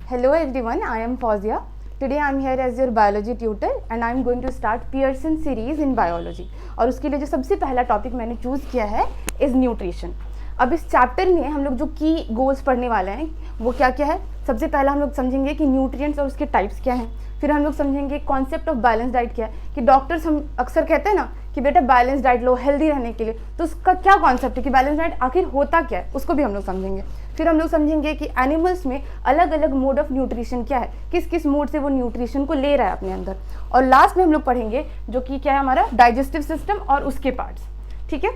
Hello everyone, I am Fauzia. Today I am here as your biology tutor and I am going to start Pearson series in biology. और उसके लिए जो सबसे पहला topic मैंने choose किया है इज़ न्यूट्रिशन. अब इस चैप्टर में हम लोग जो की गोल्स पढ़ने वाले हैं वो क्या क्या है. सबसे पहला हम लोग समझेंगे कि न्यूट्रिएंट्स और उसके टाइप्स क्या हैं. फिर हम लोग समझेंगे कॉन्सेप्ट ऑफ बैलेंस डाइट क्या है, कि डॉक्टर्स हम अक्सर कहते हैं ना कि बेटा बैलेंस डाइट लो हेल्दी रहने के लिए, तो उसका क्या कॉन्सेप्ट है कि बैलेंस डाइट आखिर होता क्या है, उसको भी हम लोग समझेंगे. फिर हम लोग समझेंगे कि एनिमल्स में अलग अलग मोड ऑफ न्यूट्रिशन क्या है, किस किस मोड से वो न्यूट्रिशन को ले रहा है अपने अंदर. और लास्ट में हम लोग पढ़ेंगे जो कि क्या है हमारा डाइजेस्टिव सिस्टम और उसके पार्ट्स. ठीक है,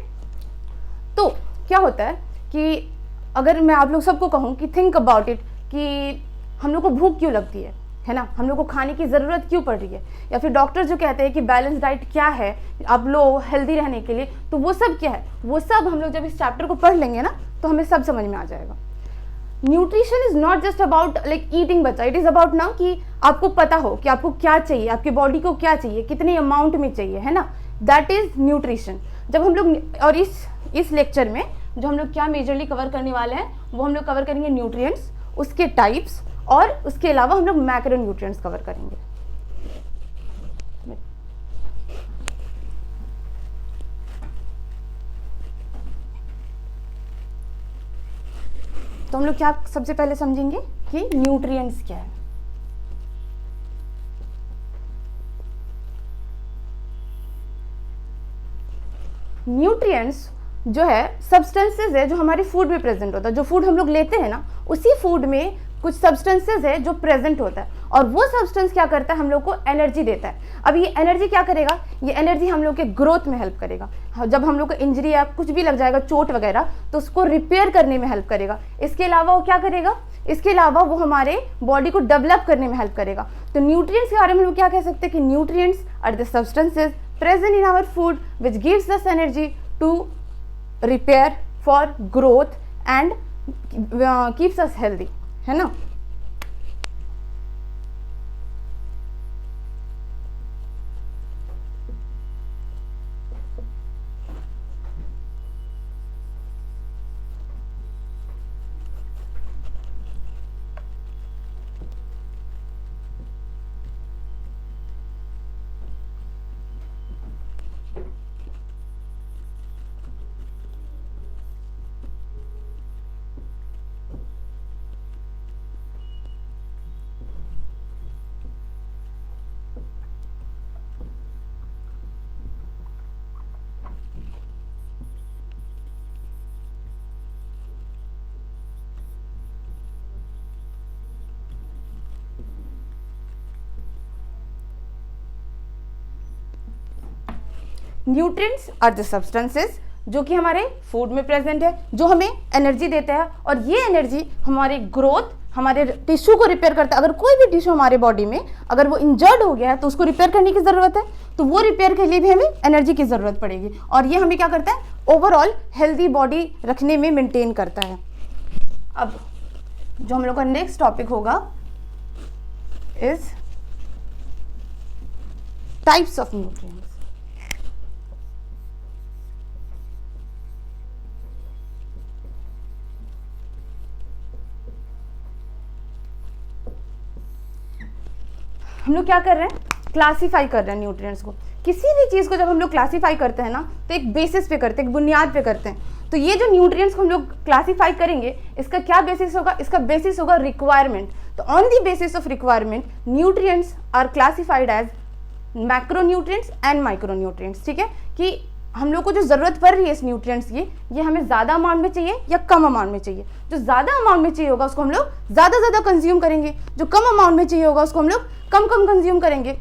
तो क्या होता है कि अगर मैं आप लोग सबको कहूँ कि थिंक अबाउट इट कि हम लोग को भूख क्यों लगती है ना, हम लोग को खाने की ज़रूरत क्यों पड़ रही है, या फिर डॉक्टर जो कहते हैं कि बैलेंस डाइट क्या है आप लो हेल्दी रहने के लिए, तो वो सब क्या है, वो सब हम लोग जब इस चैप्टर को पढ़ लेंगे ना तो हमें सब समझ में आ जाएगा. Nutrition is not just about like eating बच्चा, इट इज़ अबाउट ना कि आपको पता हो कि आपको क्या चाहिए, आपकी बॉडी को क्या चाहिए, कितने अमाउंट में चाहिए, है ना, दैट इज़ न्यूट्रिशन. जब हम लोग और इस लेक्चर में जो हम लोग क्या मेजरली कवर करने वाले हैं वो हम लोग कवर करेंगे न्यूट्रिएंट्स, उसके टाइप्स, और उसके अलावा हम लोग मैक्रो न्यूट्रिएंट्स कवर करेंगे. तो हम लोग क्या सबसे पहले समझेंगे कि न्यूट्रिएंट्स क्या है. न्यूट्रिएंट्स जो है सब्सटेंसेस है जो हमारे फूड में प्रेजेंट होता है. जो फूड हम लोग लेते हैं ना उसी फूड में कुछ सब्सटेंसेस है जो प्रेजेंट होता है, और वो सब्सटेंस क्या करता है हम लोग को एनर्जी देता है. अब ये एनर्जी क्या करेगा, ये एनर्जी हम लोग के ग्रोथ में हेल्प करेगा. जब हम लोग को इंजरी या कुछ भी लग जाएगा, चोट वगैरह, तो उसको रिपेयर करने में हेल्प करेगा. इसके अलावा वो क्या करेगा, इसके अलावा वो हमारे बॉडी को डेवलप करने में हेल्प करेगा. तो न्यूट्रिएंट्स के बारे में हम लोग क्या कह सकते हैं कि nutrients are the substances present in our food which gives us energy to repair for growth and keeps us healthy, है ना. न्यूट्रिएंट्स आर द सब्सटेंसेस जो कि हमारे फूड में प्रेजेंट है, जो हमें एनर्जी देता है, और ये एनर्जी हमारे ग्रोथ, हमारे टिश्यू को रिपेयर करता है. अगर कोई भी टिश्यू हमारे बॉडी में अगर वो इंजर्ड हो गया है तो उसको रिपेयर करने की ज़रूरत है, तो वो रिपेयर के लिए भी हमें एनर्जी की ज़रूरत पड़ेगी, और ये हमें क्या करता है ओवरऑल हेल्दी बॉडी रखने में मेंटेन करता है. अब जो हम लोग का नेक्स्ट टॉपिक होगा इज टाइप्स ऑफ न्यूट्रिएंट्स. हम लोग क्या कर रहे हैं, क्लासीफाई कर रहे हैं न्यूट्रिएंट्स को. किसी भी चीज़ को जब हम लोग क्लासीफाई करते हैं ना तो एक बेसिस पे करते हैं, एक बुनियाद पे करते हैं. तो ये जो न्यूट्रिएंट्स को हम लोग क्लासीफाई करेंगे इसका क्या बेसिस होगा, इसका बेसिस होगा रिक्वायरमेंट. तो on the basis of requirement nutrients are classified as macro nutrients and micro nutrients. ठीक है, कि हम लोग को जो ज़रूरत पड़ रही है इस न्यूट्रिएंट्स की, ये हमें ज़्यादा अमाउंट में चाहिए या कम अमाउंट में चाहिए. जो ज़्यादा अमाउंट में चाहिए होगा उसको हम लोग ज़्यादा कंज्यूम करेंगे, जो कम अमाउंट में चाहिए होगा उसको हम लोग कम कंज्यूम करेंगे.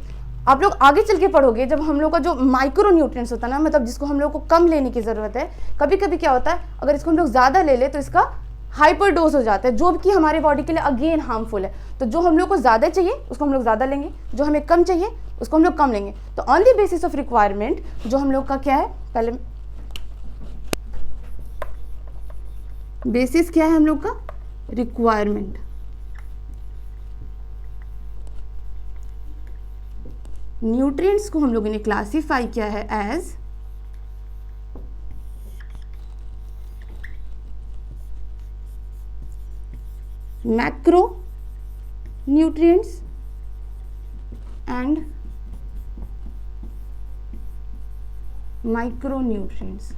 आप लोग आगे चल के पढ़ोगे जब हम लोग का जो माइक्रो न्यूट्रिएंट्स होता है ना, मतलब जिसको हम लोग को कम लेने की ज़रूरत है, कभी कभी क्या होता है अगर इसको हम लोग ज़्यादा ले ले तो इसका हाइपर डोज हो जाता है, जो कि हमारे बॉडी के लिए अगेन हार्मफुल है. तो जो हम लोग को ज़्यादा चाहिए उसको हम लोग ज़्यादा लेंगे, जो हमें कम चाहिए उसको हम लोग कम लेंगे. तो on the basis of requirement जो हम लोग का क्या है, पहले बेसिस क्या है हम लोग का, रिक्वायरमेंट. न्यूट्रिएंट्स को हम लोगों ने क्लासीफाई किया है as macro nutrients and micro nutrients.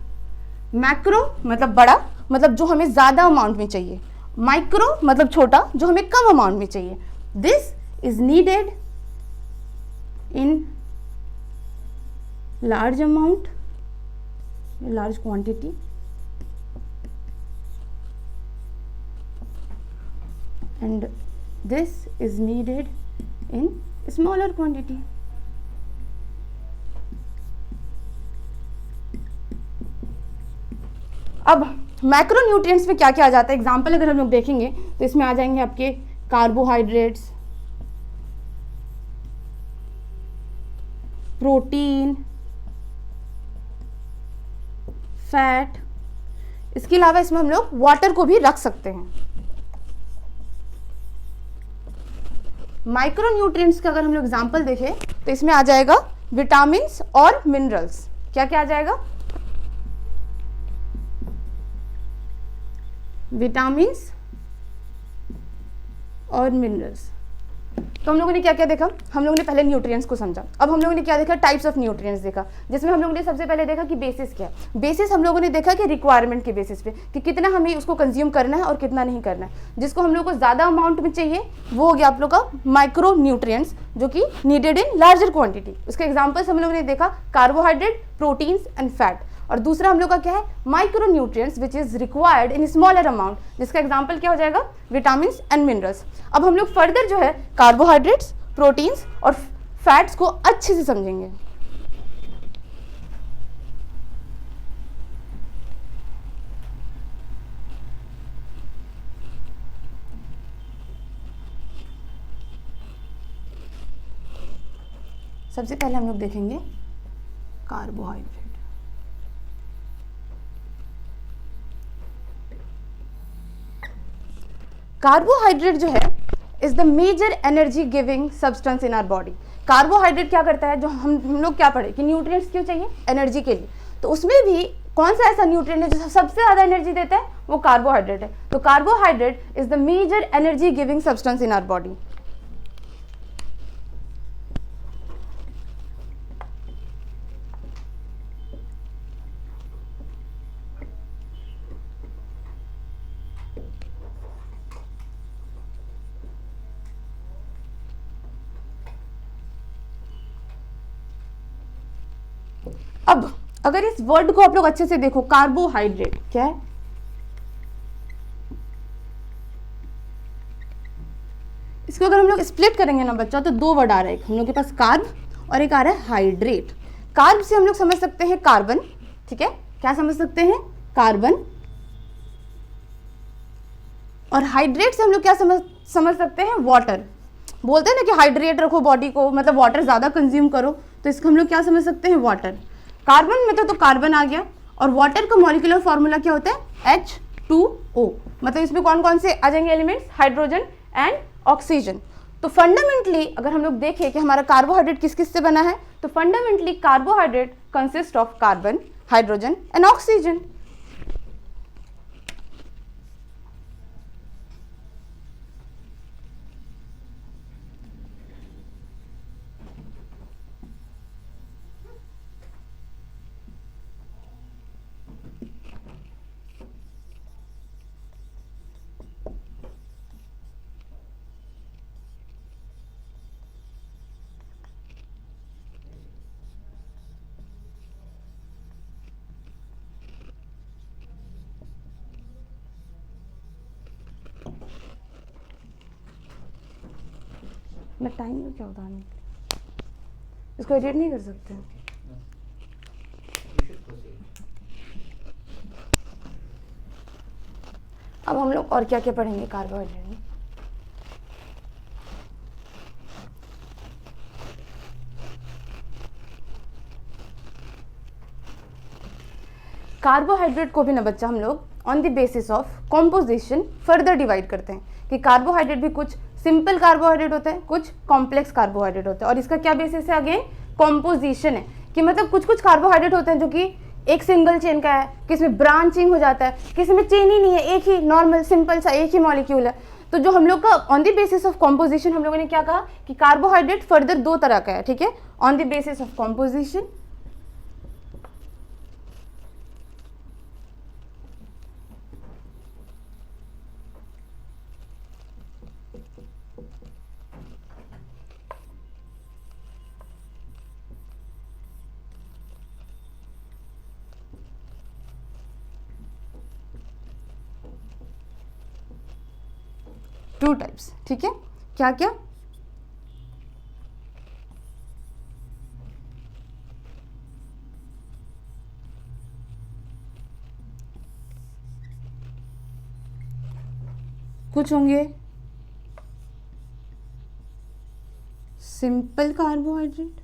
Macro मतलब बड़ा, मतलब जो हमें ज़्यादा अमाउंट में चाहिए, माइक्रो मतलब छोटा, जो हमें कम अमाउंट में चाहिए। This is needed in large amount, large quantity, and this is needed in smaller quantity. अब मैक्रो न्यूट्रिएंट्स में क्या क्या आ जाता है, एग्जाम्पल अगर हम लोग देखेंगे तो इसमें आ जाएंगे आपके कार्बोहाइड्रेट्स, प्रोटीन, फैट, इसके अलावा इसमें हम लोग वाटर को भी रख सकते हैं। माइक्रो न्यूट्रिएंट्स का अगर हम लोग एग्जाम्पल देखें तो इसमें आ जाएगा विटामिन्स और मिनरल्स। क्या क्या आ जाएगा, विटामिन्स और मिनरल्स। तो हम लोगों ने क्या क्या देखा, हम लोगों ने पहले न्यूट्रिएंट्स को समझा। अब हम लोगों ने क्या देखा, टाइप्स ऑफ न्यूट्रिएंट्स देखा, जिसमें हम लोगों ने सबसे पहले देखा कि बेसिस क्या है। बेसिस हम लोगों ने देखा कि रिक्वायरमेंट के बेसिस पे कि कितना हमें उसको कंज्यूम करना है और कितना नहीं करना है। जिसको हम लोग को ज़्यादा अमाउंट में चाहिए वो हो गया आप लोग का माइक्रो न्यूट्रिएंट्स, जो कि नीडेड इन लार्जर क्वान्टिटी। उसके एग्जाम्पल्स हम लोगों ने देखा कार्बोहाइड्रेट, प्रोटीन्स एंड फैट। और दूसरा हम लोग का क्या है, micro nutrients which is required in smaller amount, जिसका एग्जाम्पल क्या हो जाएगा, विटामिन्स एंड मिनरल्स। अब हम लोग फर्दर जो है कार्बोहाइड्रेट्स, प्रोटीन्स और फैट्स को अच्छे से समझेंगे। सबसे पहले हम लोग देखेंगे कार्बोहाइड्रेट। कार्बोहाइड्रेट जो है is the major energy giving substance in our body. Carbohydrate क्या करता है, जो हम लोग क्या पढ़े कि न्यूट्रिएंट्स क्यों चाहिए, एनर्जी के लिए। तो उसमें भी कौन सा ऐसा न्यूट्रिएंट है जो सबसे ज़्यादा एनर्जी देता है, वो कार्बोहाइड्रेट है। तो carbohydrate is the major energy giving substance in our body. अब अगर इस वर्ड को आप लोग अच्छे से देखो, कार्बोहाइड्रेट क्या है, इसको अगर हम लोग स्प्लिट करेंगे ना बच्चा, तो दो वर्ड आ रहा है, हम लोग के पास कार्ब और एक आ रहा है हाइड्रेट। कार्ब से हम लोग समझ सकते हैं कार्बन, ठीक है, क्या समझ सकते हैं, कार्बन। और हाइड्रेट से हम लोग क्या समझ सकते हैं, वाटर। बोलते हैं ना कि हाइड्रेट रखो बॉडी को, मतलब वाटर ज़्यादा कंज्यूम करो, तो इसको हम लोग क्या समझ सकते हैं, वाटर। कार्बन में तो कार्बन आ गया, और वाटर का मॉलिक्यूलर फॉर्मूला क्या होता है, H2O। मतलब इसमें कौन कौन से आ जाएंगे एलिमेंट्स, हाइड्रोजन एंड ऑक्सीजन। तो फंडामेंटली अगर हम लोग देखें कि हमारा कार्बोहाइड्रेट किस किस से बना है, तो fundamentally carbohydrate consist of carbon, hydrogen and oxygen. मैं टाइम में क्या होता है, इसको एडिट नहीं कर सकते। अब हम लोग और क्या क्या पढ़ेंगे कार्बोहाइड्रेट में। कार्बोहाइड्रेट को भी ना बच्चा हम लोग on the basis of composition further divide करते हैं कि कार्बोहाइड्रेट भी कुछ सिंपल कार्बोहाइड्रेट होता है, कुछ कॉम्प्लेक्स कार्बोहाइड्रेट होता है। और इसका क्या बेसिस है, अगेन कॉम्पोजिशन है, कि मतलब कुछ कुछ कार्बोहाइड्रेट होते हैं जो कि एक सिंगल चेन का है, किसी में ब्रांचिंग हो जाता है, किसी में चेन ही नहीं है, एक ही नॉर्मल सिंपल सा एक ही मॉलिक्यूल है। तो जो हम लोग का on the basis of composition हम लोगों ने क्या कहा कि कार्बोहाइड्रेट फर्दर 2 तरह का है, ठीक है, on the basis of composition two types, ठीक है, क्या क्या? कुछ होंगे सिंपल कार्बोहाइड्रेट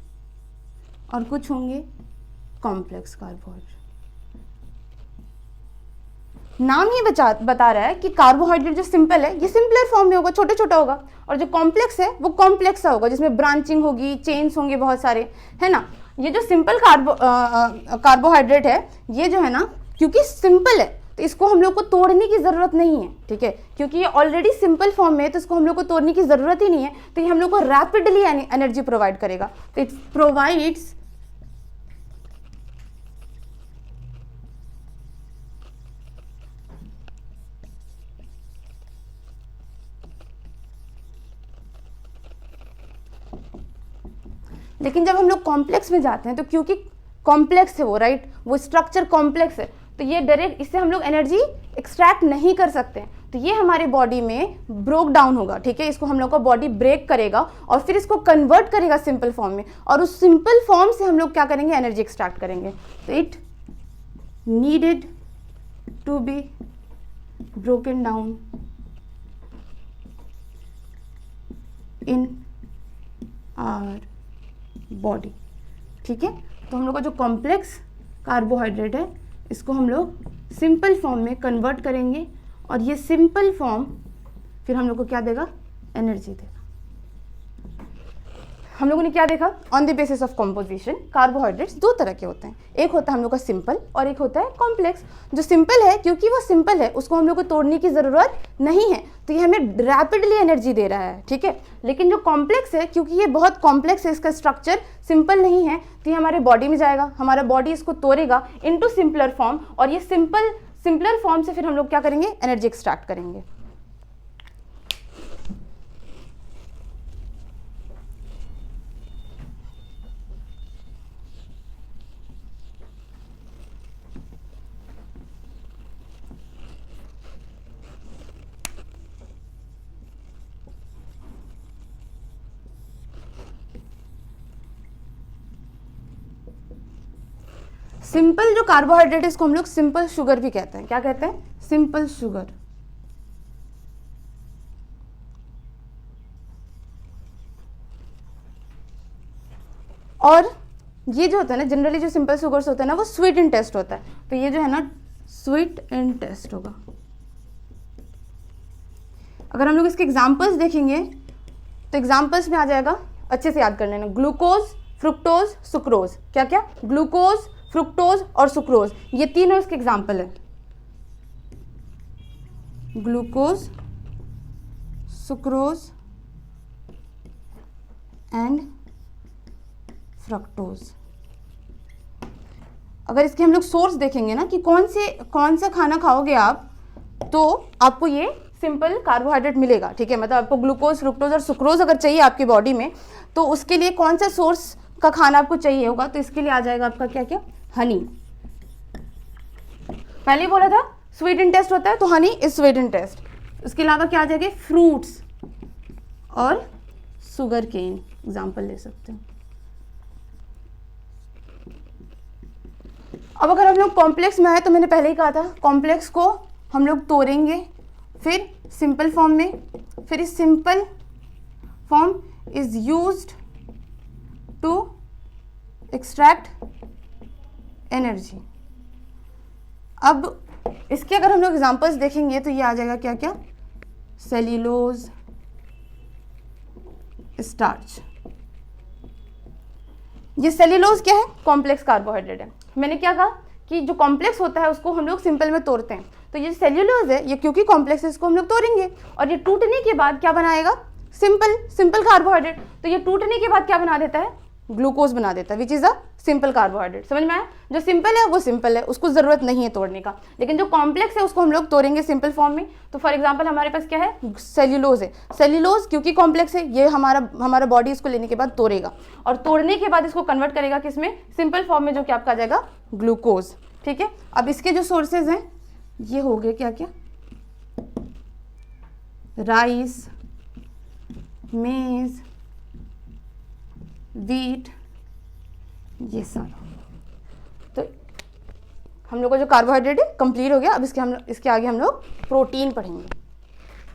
और कुछ होंगे कॉम्प्लेक्स कार्बोहाइड्रेट। नाम ही बता रहा है कि कार्बोहाइड्रेट जो सिंपल है ये सिंपलर फॉर्म में होगा, छोटा छोटा होगा, और जो कॉम्प्लेक्स है वो कॉम्प्लेक्स सा होगा, जिसमें ब्रांचिंग होगी, चेन्स होंगे बहुत सारे, है ना। ये जो सिंपल कार्बोहाइड्रेट है ये जो है ना, क्योंकि सिंपल है तो इसको हम लोग को तोड़ने की ज़रूरत नहीं है, ठीक है, क्योंकि ये ऑलरेडी सिंपल फॉर्म में है तो इसको हम लोग को तोड़ने की ज़रूरत ही नहीं है। तो ये हम लोग को रैपिडली एनर्जी प्रोवाइड करेगा। तो इट प्रोवाइड्स लेकिन जब हम लोग कॉम्प्लेक्स में जाते हैं तो क्योंकि कॉम्प्लेक्स है वो, राइट, वो स्ट्रक्चर कॉम्प्लेक्स है, तो ये डायरेक्ट इससे हम लोग एनर्जी एक्सट्रैक्ट नहीं कर सकते, तो ये हमारे बॉडी में ब्रोक डाउन होगा, ठीक है, इसको हम लोग का बॉडी ब्रेक करेगा और फिर इसको कन्वर्ट करेगा सिंपल फॉर्म में, और उस सिंपल फॉर्म से हम लोग क्या करेंगे, एनर्जी एक्सट्रैक्ट करेंगे। तो it needed to be broken down in our body, ठीक है। तो हम लोग का जो कॉम्प्लेक्स कार्बोहाइड्रेट है इसको हम लोग सिंपल फॉर्म में कन्वर्ट करेंगे और ये सिंपल फॉर्म फिर हम लोग को क्या देगा, एनर्जी देगा। हम लोगों ने क्या देखा, on the basis of composition carbohydrates 2 तरह के होते हैं, एक होता है हम लोग का सिंपल और एक होता है कॉम्प्लेक्स। जो सिंपल है क्योंकि वो सिंपल है उसको हम लोग को तोड़ने की ज़रूरत नहीं है, तो ये हमें रैपिडली एनर्जी दे रहा है, ठीक है। लेकिन जो कॉम्प्लेक्स है क्योंकि ये बहुत कॉम्प्लेक्स है, इसका स्ट्रक्चर सिंपल नहीं है, तो ये हमारे बॉडी में जाएगा, हमारा बॉडी इसको तोड़ेगा इनटू सिंपलर फॉर्म, और ये सिंपलर फॉर्म से फिर हम लोग क्या करेंगे, एनर्जी एक्सट्रैक्ट करेंगे। सिंपल जो कार्बोहाइड्रेट है इसको हम लोग सिंपल शुगर भी कहते हैं। क्या कहते हैं, सिंपल शुगर। और ये जो होता है ना, जनरली जो सिंपल शुगर्स होता है ना वो स्वीट इन टेस्ट होता है, तो ये जो है ना स्वीट इन टेस्ट होगा। अगर हम लोग इसके एग्जांपल्स देखेंगे तो एग्जांपल्स में आ जाएगा, अच्छे से याद कर लेना, ग्लूकोज, फ्रुक्टोज, सुक्रोज। क्या क्या, ग्लूकोज, फ्रुक्टोज और सुक्रोज, ये तीनों इसके एग्जाम्पल है। Glucose, sucrose and fructose. अगर इसके हम लोग सोर्स देखेंगे ना कि कौन सा खाना खाओगे आप तो आपको ये सिंपल कार्बोहाइड्रेट मिलेगा, ठीक है। मतलब आपको ग्लूकोज, फ्रुक्टोज और सुक्रोज अगर चाहिए आपकी बॉडी में तो उसके लिए कौन सा सोर्स का खाना आपको चाहिए होगा, तो इसके लिए आ जाएगा आपका क्या क्या, हनी। पहले ही बोला था स्वीट इन टेस्ट होता है, तो honey is sweet in taste. उसके अलावा क्या आ जाएगा, फ्रूट्स और शुगर केन एग्जाम्पल ले सकते हैं। अब अगर हम लोग कॉम्प्लेक्स में आए तो मैंने पहले ही कहा था कॉम्प्लेक्स को हम लोग तोड़ेंगे फिर सिंपल फॉर्म में, फिर इस simple form is used to extract energy. अब इसके अगर हम लोग एग्जांपल्स देखेंगे तो ये आ जाएगा क्या क्या, सेल्यूलोज, स्टार्च। ये सेल्यूलोज क्या है, कॉम्प्लेक्स कार्बोहाइड्रेट है। मैंने क्या कहा कि जो कॉम्प्लेक्स होता है उसको हम लोग सिंपल में तोड़ते हैं, तो ये सेल्यूलोज है, ये क्योंकि कॉम्प्लेक्स है, इसको हम लोग तोड़ेंगे और ये टूटने के बाद क्या बनाएगा, सिंपल कार्बोहाइड्रेट। तो ये टूटने के बाद क्या बना देता है, ग्लूकोज बना देता है, which is a simple carbohydrate. समझ में आया, जो सिंपल है वो सिंपल है, उसको जरूरत नहीं है तोड़ने का, लेकिन जो कॉम्प्लेक्स है उसको हम लोग तोड़ेंगे सिंपल फॉर्म में। तो फॉर एग्जांपल हमारे पास क्या है, सेल्यूलोज है, सेल्यूलोज क्योंकि कॉम्प्लेक्स है, ये हमारा बॉडी इसको लेने के बाद तोड़ेगा और तोड़ने के बाद इसको कन्वर्ट करेगा किसमें, सिंपल फॉर्म में, जो कि आपका आ जाएगा ग्लूकोज। ठीक है, अब इसके जो सोर्सेज हैं ये हो गए क्या क्या, राइस, मेज, व्हीट, ये सारा। तो हम लोग का जो कार्बोहाइड्रेट है कंप्लीट हो गया। अब इसके आगे हम लोग प्रोटीन पढ़ेंगे।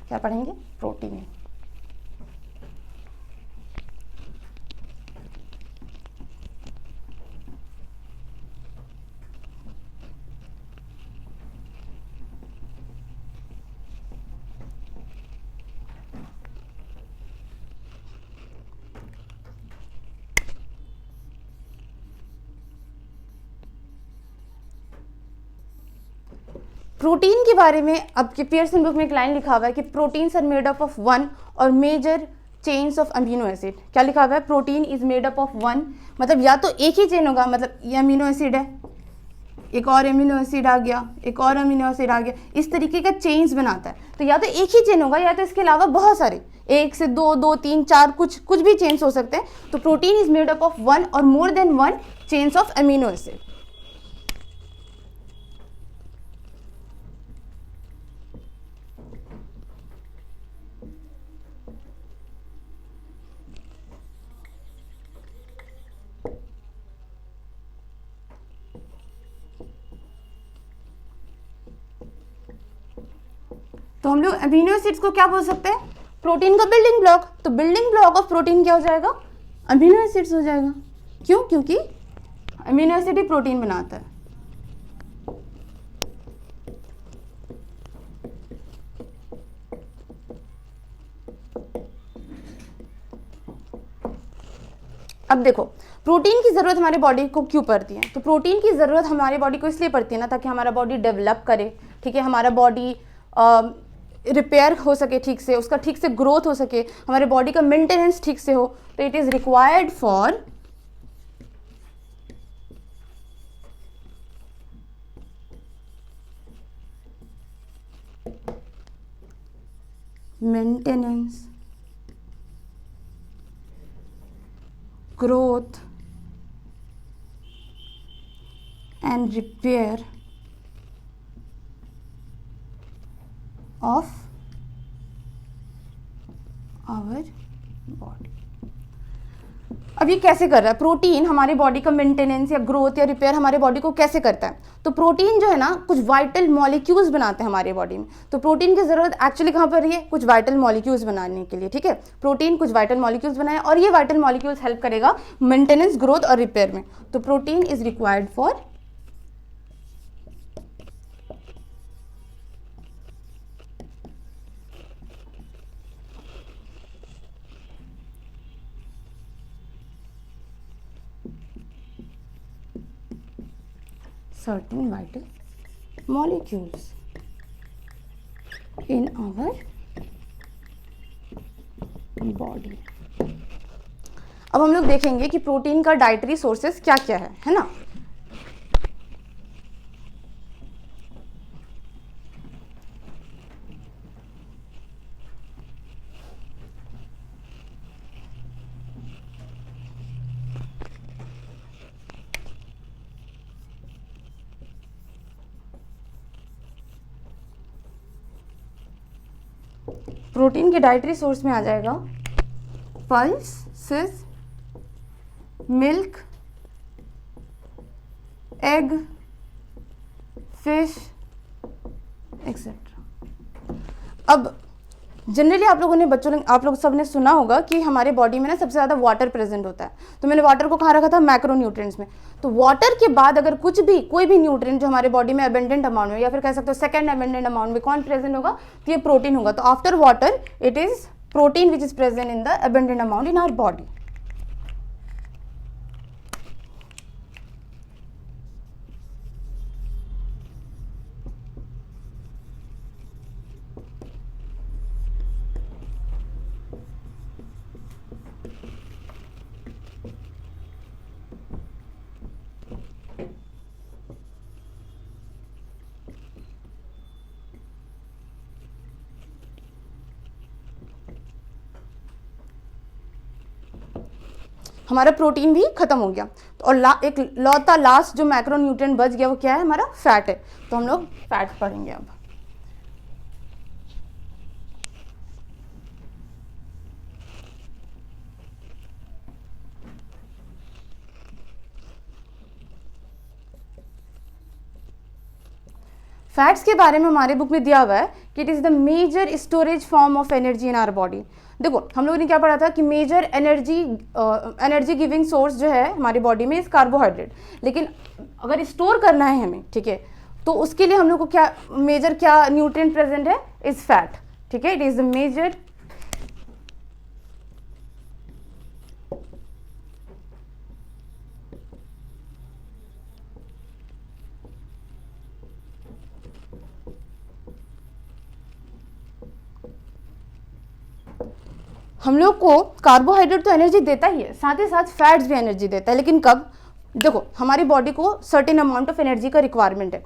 क्या पढ़ेंगे, प्रोटीन। प्रोटीन के बारे में अब पियर्सन बुक में एक लाइन लिखा हुआ है कि proteins are made up of one or major chains of amino acid. क्या लिखा हुआ है, protein is made up of one, मतलब या तो एक ही चेन होगा, मतलब ये अमीनो एसिड है, एक और अमीनो एसिड आ गया, एक और अमीनो एसिड आ गया, इस तरीके का चेन्स बनाता है। तो या तो एक ही चेन होगा या तो इसके अलावा बहुत सारे, एक से दो, दो तीन चार, कुछ भी चेन्स हो सकते हैं। तो protein is made up of one or more than one chains of amino acid. तो हम लोग अमीनो एसिड्स को क्या बोल सकते हैं, प्रोटीन का बिल्डिंग ब्लॉक। तो बिल्डिंग ब्लॉक ऑफ प्रोटीन क्या हो जाएगा, अमीनो एसिड्स हो जाएगा। क्यों, क्योंकि अमीनो एसिड ही प्रोटीन बनाता है। अब देखो, प्रोटीन की ज़रूरत हमारे बॉडी को क्यों पड़ती है, तो प्रोटीन की ज़रूरत हमारे बॉडी को इसलिए पड़ती है ना, ताकि हमारा बॉडी डेवलप करे। ठीक है, हमारा बॉडी रिपेयर हो सके ठीक से, उसका ठीक से ग्रोथ हो सके, हमारे बॉडी का मेंटेनेंस ठीक से हो। तो it is required for maintenance, growth and repair of our body। अब ये कैसे कर रहा है, प्रोटीन हमारे बॉडी का मेंटेनेंस या ग्रोथ या रिपेयर हमारे बॉडी को कैसे करता है। तो प्रोटीन जो है ना, कुछ वाइटल मॉलिक्यूल्स बनाते हैं हमारे बॉडी में। तो प्रोटीन की ज़रूरत एक्चुअली कहाँ पर है, कुछ वाइटल मॉलिक्यूल्स बनाने के लिए। ठीक है, प्रोटीन कुछ वाइटल मॉलिक्यूल्स बनाए और ये वाइटल मॉलिक्यूल्स हेल्प करेगा मेंटेनेंस, ग्रोथ और रिपेयर में। तो protein is required for certain vital molecules in our body। अब हम लोग देखेंगे कि प्रोटीन का डाइटरी सोर्सेस क्या क्या है ना। प्रोटीन के डाइटरी सोर्स में आ जाएगा pulses, milk, egg, fish etcetera. अब जनरली आप लोग सब ने सुना होगा कि हमारे बॉडी में ना सबसे ज़्यादा वाटर प्रेजेंट होता है। तो मैंने वाटर को कहाँ रखा था, मैक्रोन्यूट्रिएंट्स में। तो वाटर के बाद अगर कोई भी न्यूट्रिएंट जो हमारे बॉडी में अबेंडेंट अमाउंट में, या फिर कह सकते हो सेकंड अबेंडेंट अमाउंट में कौन प्रेजेंट होगा, तो ये प्रोटीन होगा। तो after water it is protein which is present in the abundant amount in our body. हमारा प्रोटीन भी खत्म हो गया। तो और एक लौता लास्ट जो मैक्रो न्यूट्रिएंट बच गया वो क्या है, हमारा फैट है। तो हम लोग फैट पढ़ेंगे अब। फैट्स के बारे में हमारे बुक में दिया हुआ है कि it is the major storage form of energy in our body. देखो हम लोगों ने क्या पढ़ा था कि मेजर एनर्जी गिविंग सोर्स जो है हमारी बॉडी में इज कार्बोहाइड्रेट, लेकिन अगर स्टोर करना है हमें, ठीक है, तो उसके लिए हम लोग को क्या मेजर क्या न्यूट्रिएंट प्रेजेंट है, इज फैट। ठीक है, इट इज द मेजर हम लोग को कार्बोहाइड्रेट तो एनर्जी देता ही है, साथ ही साथ फैट्स भी एनर्जी देता है, लेकिन कब, देखो हमारी बॉडी को सर्टेन अमाउंट ऑफ एनर्जी का रिक्वायरमेंट है,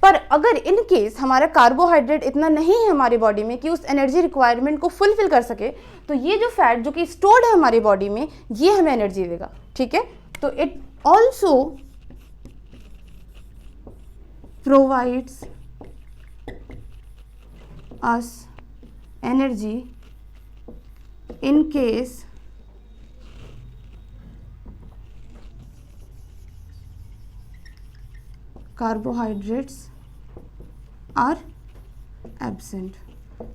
पर अगर इन केस हमारा कार्बोहाइड्रेट इतना नहीं है हमारी बॉडी में कि उस एनर्जी रिक्वायरमेंट को फुलफिल कर सके, तो ये जो फैट जो कि स्टोर्ड है हमारी बॉडी में, ये हमें एनर्जी देगा। ठीक है, तो it also provides us energy in case carbohydrates are absent।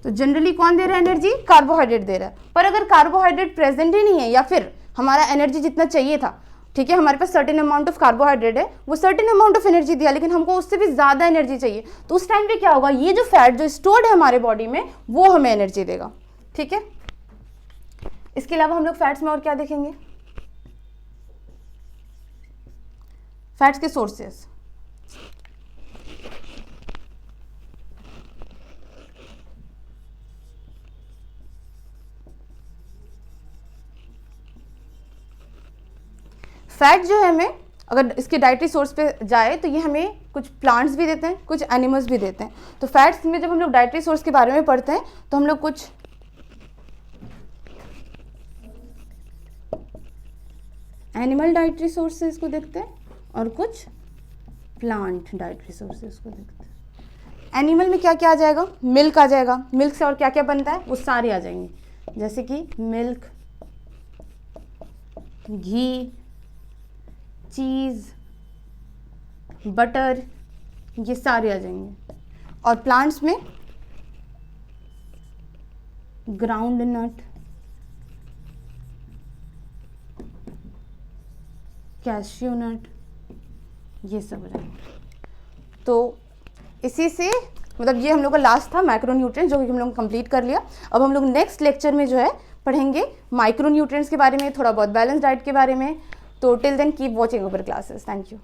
तो जनरली कौन दे रहा है एनर्जी, कार्बोहाइड्रेट दे रहा है। पर अगर कार्बोहाइड्रेट प्रेजेंट ही नहीं है या फिर हमारा एनर्जी जितना चाहिए था, ठीक है, हमारे पास सर्टेन अमाउंट ऑफ कार्बोहाइड्रेट है, वो सर्टेन अमाउंट ऑफ एनर्जी दिया, लेकिन हमको उससे भी ज़्यादा एनर्जी चाहिए, तो उस टाइम पे क्या होगा, ये जो फैट जो स्टोर्ड है हमारे बॉडी में वो हमें एनर्जी देगा। ठीक है, इसके अलावा हम लोग फैट्स में और क्या देखेंगे, फैट्स के सोर्सेस। फैट जो है हमें, अगर इसके डाइटरी सोर्स पे जाए तो ये हमें कुछ प्लांट्स भी देते हैं, कुछ एनिमल्स भी देते हैं। तो फैट्स में जब हम लोग डाइटरी सोर्स के बारे में पढ़ते हैं तो हम लोग कुछ एनिमल डाइटरी सोर्सेज को देखते हैं और कुछ प्लांट डाइटरी सोर्सेज को देखते हैं। एनिमल में क्या क्या आ जाएगा, मिल्क आ जाएगा, मिल्क से और क्या क्या बनता है वो सारे आ जाएंगे, जैसे कि मिल्क, घी, चीज़, बटर, ये सारे आ जाएंगे। और प्लांट्स में ग्राउंड नट, कैश्यू नट, ये सब रहेंगे। तो इसी से मतलब ये हम लोग का लास्ट था मैक्रोन्यूट्रिएंट्स, जो कि हम लोग कंप्लीट कर लिया। अब हम लोग नेक्स्ट लेक्चर में जो है पढ़ेंगे माइक्रोन्यूट्रिएंट्स के बारे में, थोड़ा बहुत बैलेंस डाइट के बारे में। तो till then keep watching our classes. Thank you.